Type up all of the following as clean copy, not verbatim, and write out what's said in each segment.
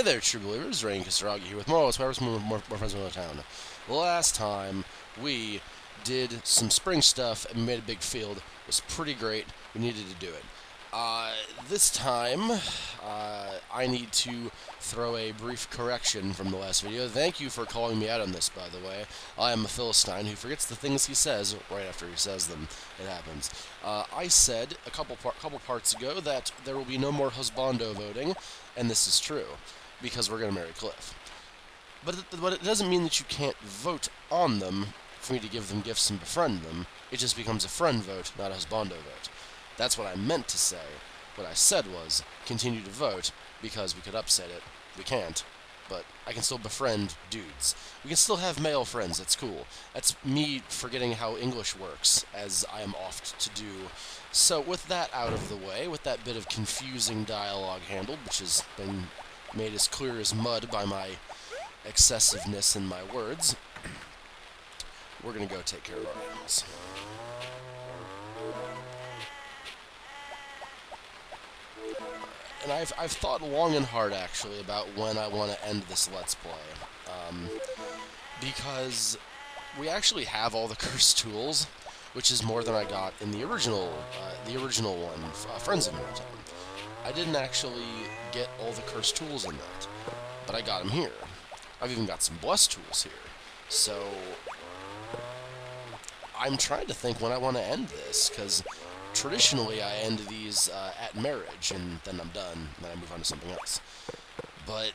Hey there, true believers. Rain Kisaragi here with more Friends from the town. Last time we did some spring stuff and made a big field. It was pretty great. We needed to do it. This time, I need to throw a brief correction from the last video. Thank you for calling me out on this, by the way. I am a Philistine who forgets the things he says right after he says them. It happens. I said a couple parts ago that there will be no more husbando voting, and this is true, because we're going to marry Cliff. But it doesn't mean that you can't vote on them for me to give them gifts and befriend them. It just becomes a friend vote, not a husbando vote. That's what I meant to say. What I said was, continue to vote, because we could upset it. We can't. But I can still befriend dudes. We can still have male friends, that's cool. That's me forgetting how English works, as I am oft to do. So with that out of the way, with that bit of confusing dialogue handled, which has been made as clear as mud by my excessiveness in my words, we're gonna go take care of our animals. And I've thought long and hard, actually, about when I want to end this Let's Play. Because we actually have all the cursed tools, which is more than I got in the original one, Friends of MFoMT. I didn't actually get all the cursed tools in that, but I got them here. I've even got some blessed tools here. So I'm trying to think when I want to end this, because traditionally I end these at marriage, and then I'm done, and then I move on to something else. But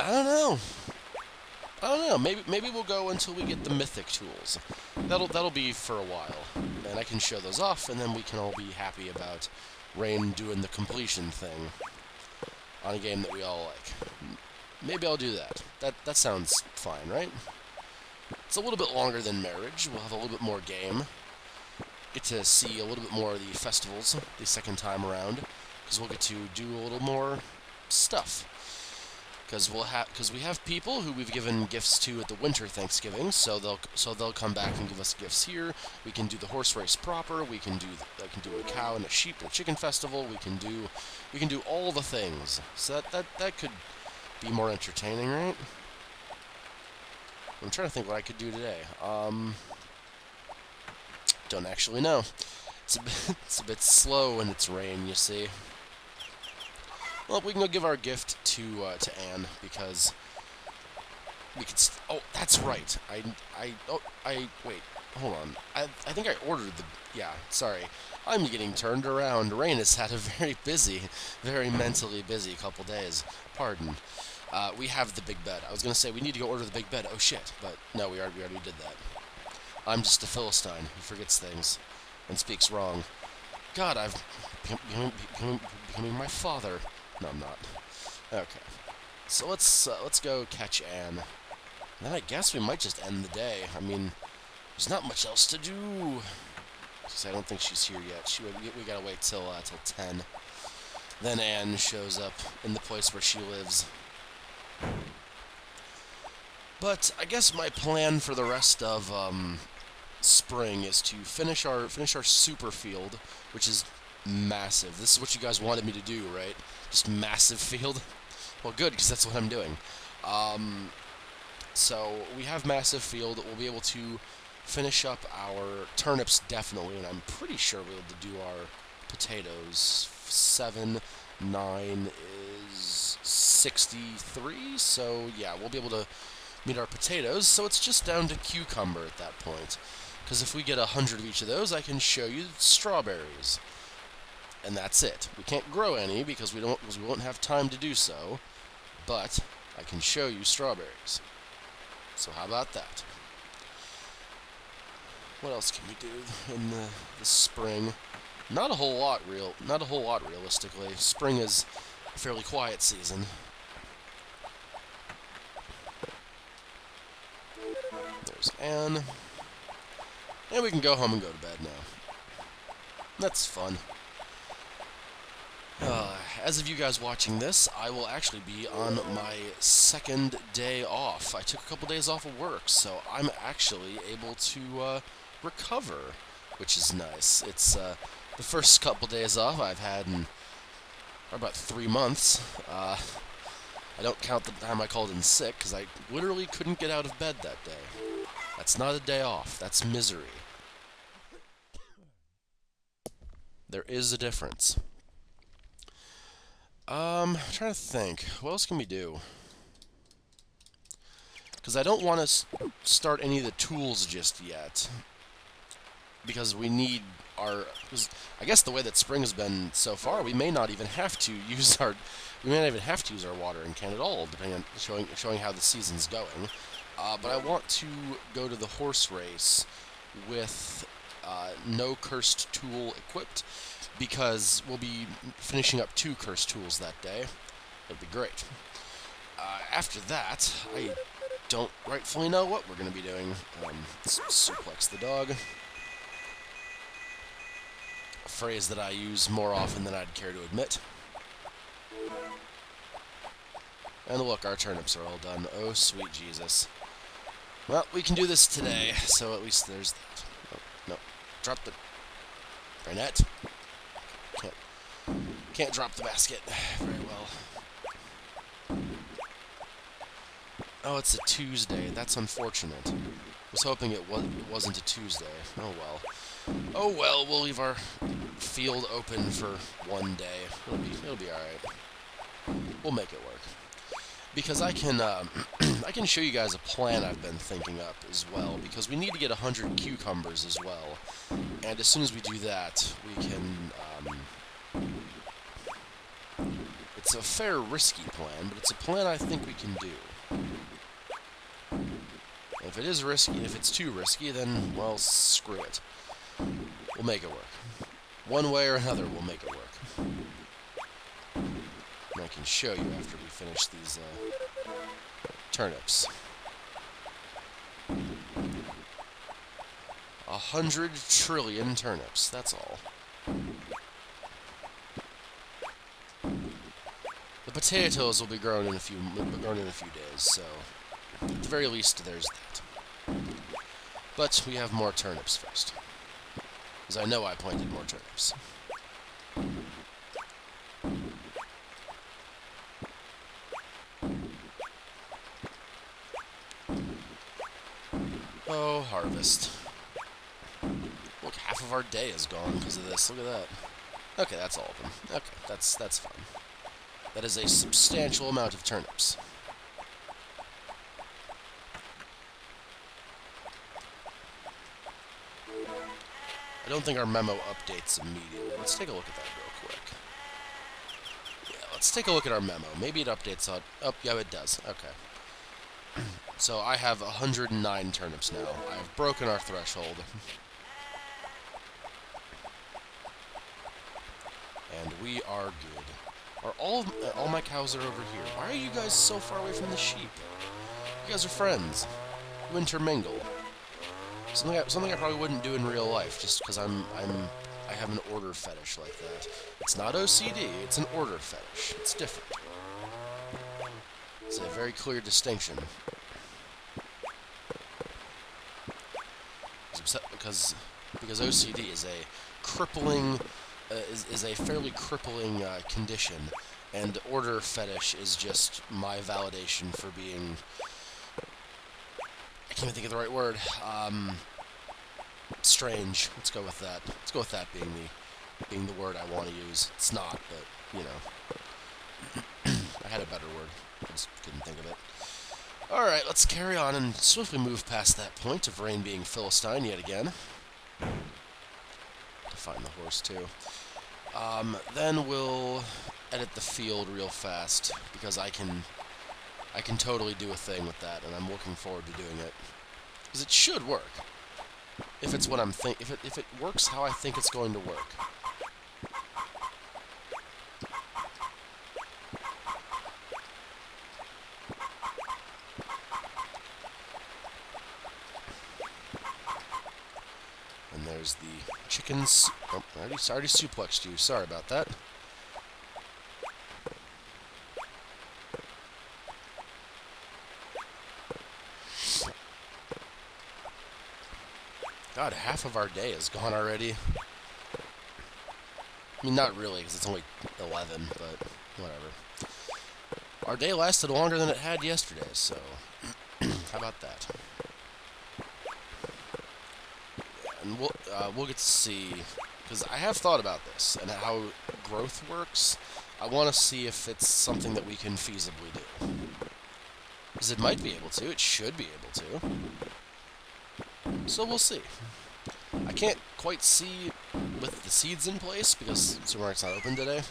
I don't know. Maybe we'll go until we get the mythic tools. That'll be for a while, and I can show those off, and then we can all be happy about Rain doing the completion thing on a game that we all like. Maybe I'll do that. That sounds fine, right? It's a little bit longer than marriage. We'll have a little bit more game. Get to see a little bit more of the festivals the second time around, because we'll get to do a little more stuff. Because we have people who we've given gifts to at the winter Thanksgiving, so they'll come back and give us gifts here. We can do the horse race proper. We can do a cow and a sheep and a chicken festival. We can do all the things. So that could be more entertaining, right? I'm trying to think what I could do today. Don't actually know. It's a bit slow when it's rain, you see. Well, we can go give our gift to Anne, because we could. Oh, that's right. Wait. Hold on. I think I ordered the. Yeah. Sorry. I'm getting turned around. Rain has had a very mentally busy couple days. Pardon. We have the big bed. I was gonna say we need to go order the big bed. Oh shit! But no, we already did that. I'm just a Philistine who forgets things and speaks wrong. God, I've becoming my father. No, I'm not. Okay, so let's go catch Anne. Then I guess we might just end the day. I mean, there's not much else to do. I don't think she's here yet. We gotta wait till 10. Then Anne shows up in the place where she lives. But I guess my plan for the rest of spring is to finish our super field, which is massive. This is what you guys wanted me to do, right? Just massive field. Well, good, because that's what I'm doing. So we have massive field. We'll be able to finish up our turnips definitely, and I'm pretty sure we'll be able to do our potatoes. 7, 9 is 63. So yeah, we'll be able to meet our potatoes. So it's just down to cucumber at that point. Because if we get 100 of each of those, I can show you strawberries. And that's it. We can't grow any because we won't have time to do so, but I can show you strawberries. So how about that? What else can we do in the spring? Not a whole lot realistically. Spring is a fairly quiet season. There's Anne. And we can go home and go to bed now. That's fun. As of you guys watching this, I will actually be on my second day off. I took a couple days off of work, so I'm actually able to recover, which is nice. It's the first couple days off I've had in about 3 months. I don't count the time I called in sick, because I literally couldn't get out of bed that day. That's not a day off. That's misery. There is a difference. I'm trying to think. What else can we do? Because I don't want to start any of the tools just yet. Because we need our... I guess the way that spring has been so far, we may not even have to use our... We may not even have to use our watering can at all, depending on showing how the season's going. But I want to go to the horse race with no cursed tool equipped, because we'll be finishing up 2 cursed tools that day. It'll be great. After that, I don't rightfully know what we're going to be doing. Suplex the dog. A phrase that I use more often than I'd care to admit. And look, our turnips are all done. Oh, sweet Jesus. Well, we can do this today, so at least there's that. Oh, no. Drop the... Bayonet. Can't drop the basket very well. Oh, it's a Tuesday. That's unfortunate. I was hoping it wasn't a Tuesday. Oh well. Oh well, we'll leave our field open for one day. It'll be alright. We'll make it work. Because I can I can show you guys a plan I've been thinking up as well, because we need to get 100 cucumbers as well. And as soon as we do that, we can it's a fair risky plan, but it's a plan I think we can do. If it is risky, if it's too risky, then, well, screw it. We'll make it work. One way or another, we'll make it work. And I can show you after we finish these turnips. 100 trillion turnips, that's all. The potatoes will be grown in a few days, so at the very least there's that. But we have more turnips first, because I know I planted more turnips. Oh, harvest. Look, half of our day is gone because of this. Look at that. Okay, that's all of them. Okay, that's fine. That is a substantial amount of turnips. I don't think our memo updates immediately. Let's take a look at that real quick. Yeah, let's take a look at our memo. Maybe it updates on... Oh, yeah, it does. Okay. So I have 109 turnips now. I have broken our threshold. And we are good. Are all my cows are over here? Why are you guys so far away from the sheep? You guys are friends. You intermingle. Something I probably wouldn't do in real life, just because I have an order fetish like that. It's not OCD. It's an order fetish. It's different. It's a very clear distinction. Because OCD is a crippling. Is a fairly crippling condition, and order fetish is just my validation for being... I can't even think of the right word. Strange. Let's go with that. Let's go with that being the word I want to use. It's not, but you know, I had a better word. I just couldn't think of it. All right, let's carry on and swiftly move past that point of Rain being Philistine yet again. To find the horse too. Then we'll edit the field real fast, because I can totally do a thing with that, and I'm looking forward to doing it. Because it should work. If it's what I'm if it works how I think it's going to work. And there's the chickens. Oh, I already suplexed you. Sorry about that. God, half of our day is gone already. I mean, not really, because it's only 11, but whatever. Our day lasted longer than it had yesterday, so how about that? And we'll get to see, because I have thought about this and how growth works. I want to see if it's something that we can feasibly do. Because it might be able to, it should be able to. So we'll see. I can't quite see with the seeds in place because Supermarket's not open today,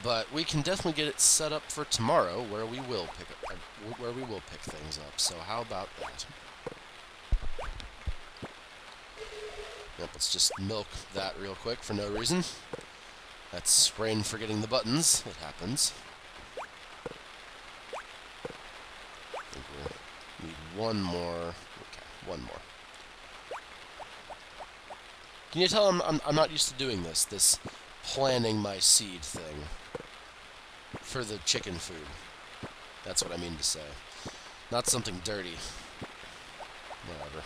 but we can definitely get it set up for tomorrow where we will pick things up. So how about that? Yep, let's just milk that real quick for no reason. That's Rain forgetting the buttons. It happens. I think we need one more. Okay, one more. Can you tell I'm not used to doing this planning my seed thing for the chicken food. That's what I mean to say. Not something dirty. Whatever.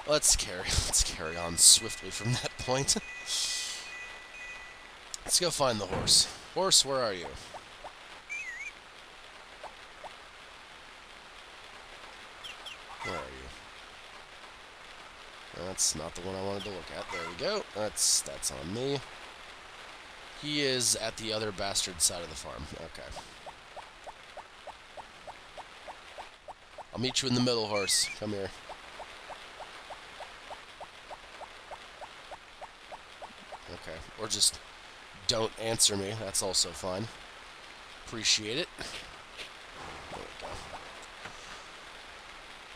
Let's carry on swiftly from that point. Let's go find the horse. Horse, where are you? Where are you? That's not the one I wanted to look at. There we go. That's on me. He is at the other bastard side of the farm. Okay. I'll meet you in the middle, horse. Come here. Okay. Or just don't answer me. That's also fine. Appreciate it. There we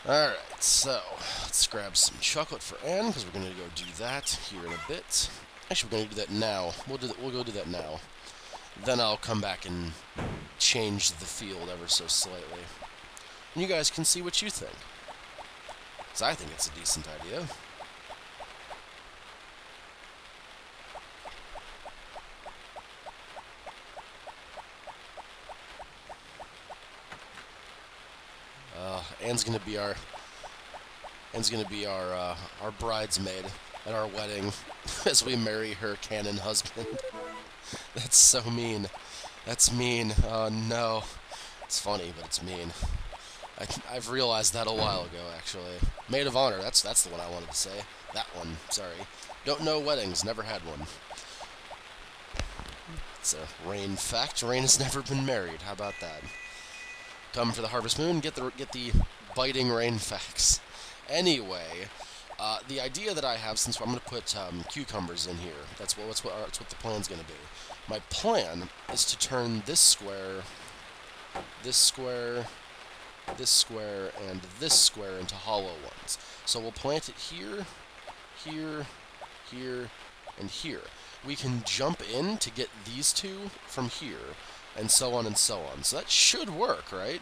go. Alright, so let's grab some chocolate for Anne, because we're going to go do that here in a bit. Actually, we're going to do that now. We'll go do that now. Then I'll come back and change the field ever so slightly. And you guys can see what you think. Because I think it's a decent idea. Anne's gonna be our bridesmaid at our wedding as we marry her canon husband. That's so mean. That's mean. Oh no. It's funny, but it's mean. I've realized that a while ago, actually. Maid of honor. That's the one I wanted to say. That one. Sorry. Don't know weddings. Never had one. It's a Rain fact. Rain has never been married. How about that? Come for the Harvest Moon, get the biting Rain facts. Anyway, the idea that I have, since I'm going to put cucumbers in here, that's what the plan's going to be. My plan is to turn this square, this square, this square, and this square into hollow ones. So we'll plant it here, here, here, and here. We can jump in to get these two from here, and so on and so on. So that should work, right?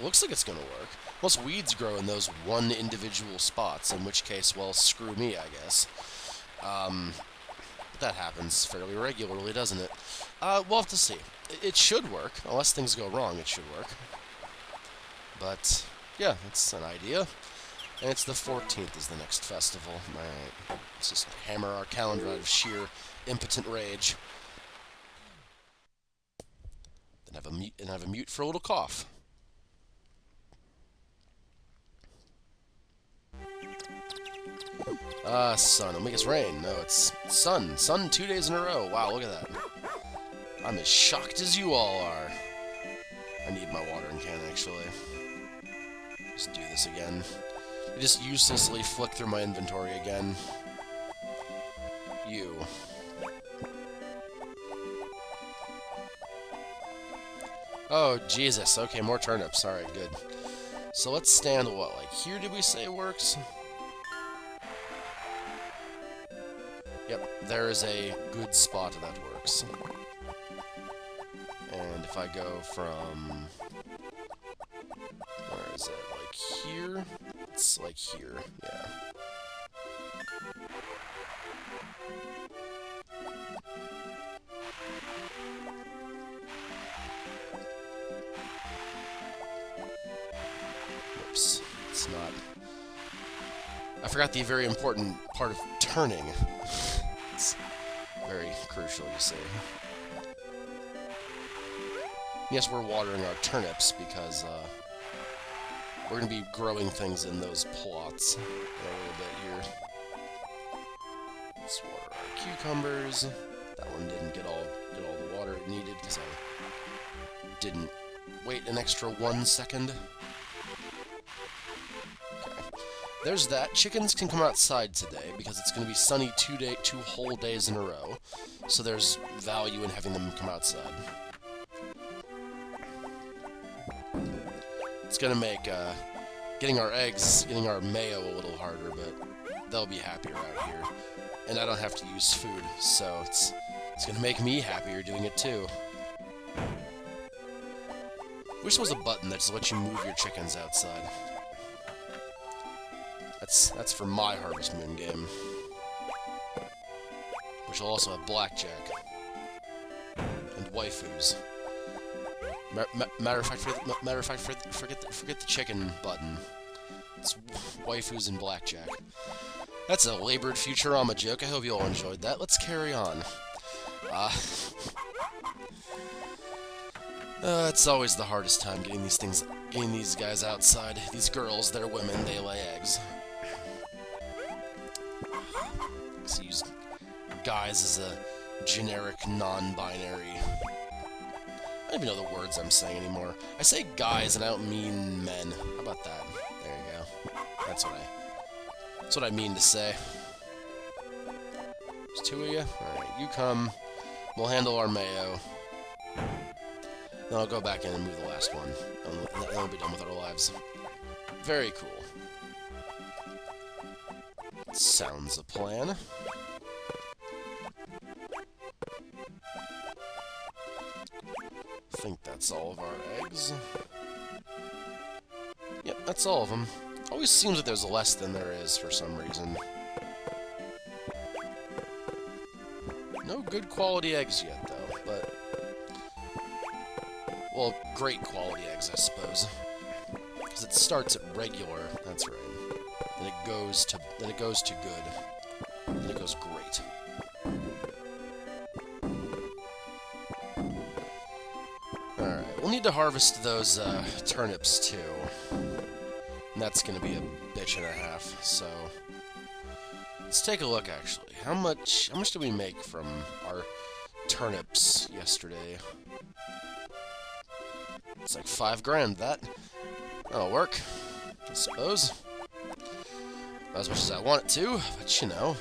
Looks like it's going to work. Most weeds grow in those one individual spots, in which case, well, screw me, I guess. That happens fairly regularly, doesn't it? We'll have to see. It should work. Unless things go wrong, it should work. But, yeah, it's an idea. And it's the 14th is the next festival. Alright. Let's just hammer our calendar out of sheer impotent rage. Then have a mute for a little cough. Sun. It'll make us rain. No, it's sun. Sun 2 days in a row. Wow, look at that. I'm as shocked as you all are. I need my watering can, actually. Just do this again. I just uselessly flick through my inventory again. You. Oh, Jesus. Okay, more turnips. Alright, good. So let's stand what? Like here, did we say works? Yep, there is a good spot that works. And if I go from... where is it? Like here? It's like here, yeah. Oops, it's not... I forgot the very important part of turning. It's very crucial, you see. Yes, we're watering our turnips because we're going to be growing things in those plots in a little bit here. Let's water our cucumbers. That one didn't get all the water it needed because I didn't wait an extra 1 second. Okay. There's that. Chickens can come outside today because it's going to be sunny 2 whole days in a row. So there's value in having them come outside. It's going to make getting our eggs, getting our mayo a little harder, but they'll be happier out here. And I don't have to use food, so it's going to make me happier doing it too. Wish there was a button that just lets you move your chickens outside. That's for my Harvest Moon game. Which will also have blackjack. And waifus. Matter of fact, forget the chicken button. It's waifus and blackjack. That's a labored Futurama joke. I hope you all enjoyed that. Let's carry on. It's always the hardest time getting these guys outside. These girls, they're women, they lay eggs. Let's use guys as a generic non-binary. I don't even know the words I'm saying anymore. I say guys and I don't mean men. How about that? There you go. That's what I mean to say. There's 2 of you? Alright, you come. We'll handle our mayo. Then I'll go back in and move the last one. And then we'll be done with our lives. Very cool. Sounds a plan. I think that's all of our eggs. Yep, that's all of them. Always seems like there's less than there is for some reason. No good quality eggs yet, though, but... Well, great quality eggs, I suppose. Because it starts at regular, that's right. Then it goes to good. Then it goes great. Alright, we'll need to harvest those turnips too. And that's gonna be a bitch and a half, so let's take a look actually. How much did we make from our turnips yesterday? It's like 5 grand, that'll work, I suppose. Not as much as I want it to, but you know.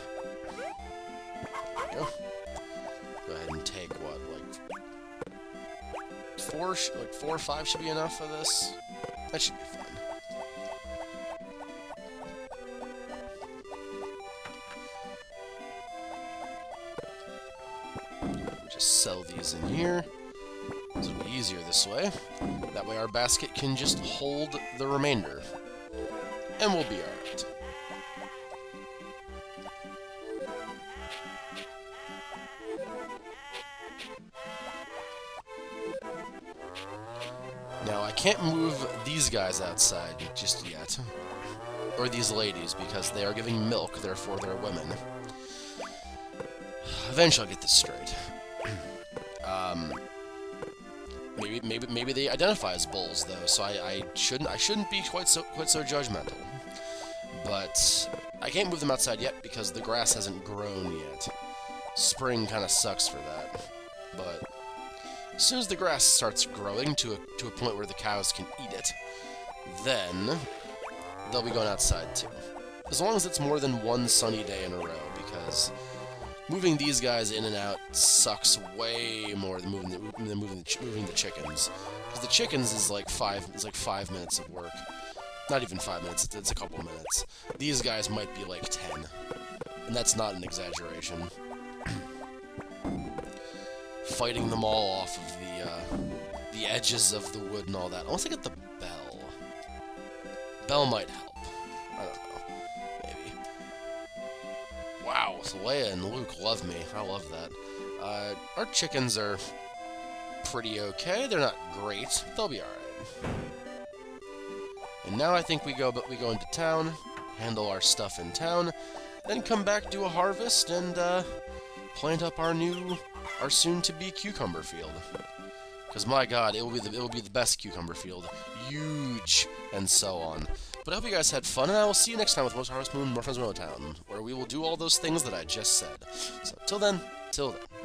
There we go. Go ahead and take what, like 4 or 5 should be enough for this? That should be fun. Just sell these in here. This will be easier this way. That way our basket can just hold the remainder. And we'll be alright. Now, I can't move these guys outside just yet. Or these ladies, because they are giving milk, therefore they're women. Eventually I'll get this straight. Maybe they identify as bulls though, so I shouldn't be quite so judgmental. But I can't move them outside yet because the grass hasn't grown yet. Spring kind of sucks for that. But as soon as the grass starts growing to a point where the cows can eat it, then they'll be going outside too. As long as it's more than 1 sunny day in a row, because moving these guys in and out sucks way more than moving the chickens. Because the chickens is like 5 minutes of work. Not even 5 minutes, it's a couple minutes. These guys might be like 10. And that's not an exaggeration. Fighting them all off of the edges of the wood and all that. Unless I get the bell. Bell might help. I don't know. Maybe. Wow, so Leia and Luke love me. I love that. Our chickens are pretty okay. They're not great. They'll be alright. And now I think we go into town, handle our stuff in town, then come back, do a harvest, and plant up our soon-to-be cucumber field. because my God, it will be the best cucumber field, huge, and so on. But I hope you guys had fun, and I will see you next time with Most Harvest Moon, More Friends Town, where we will do all those things that I just said. So till then,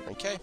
okay.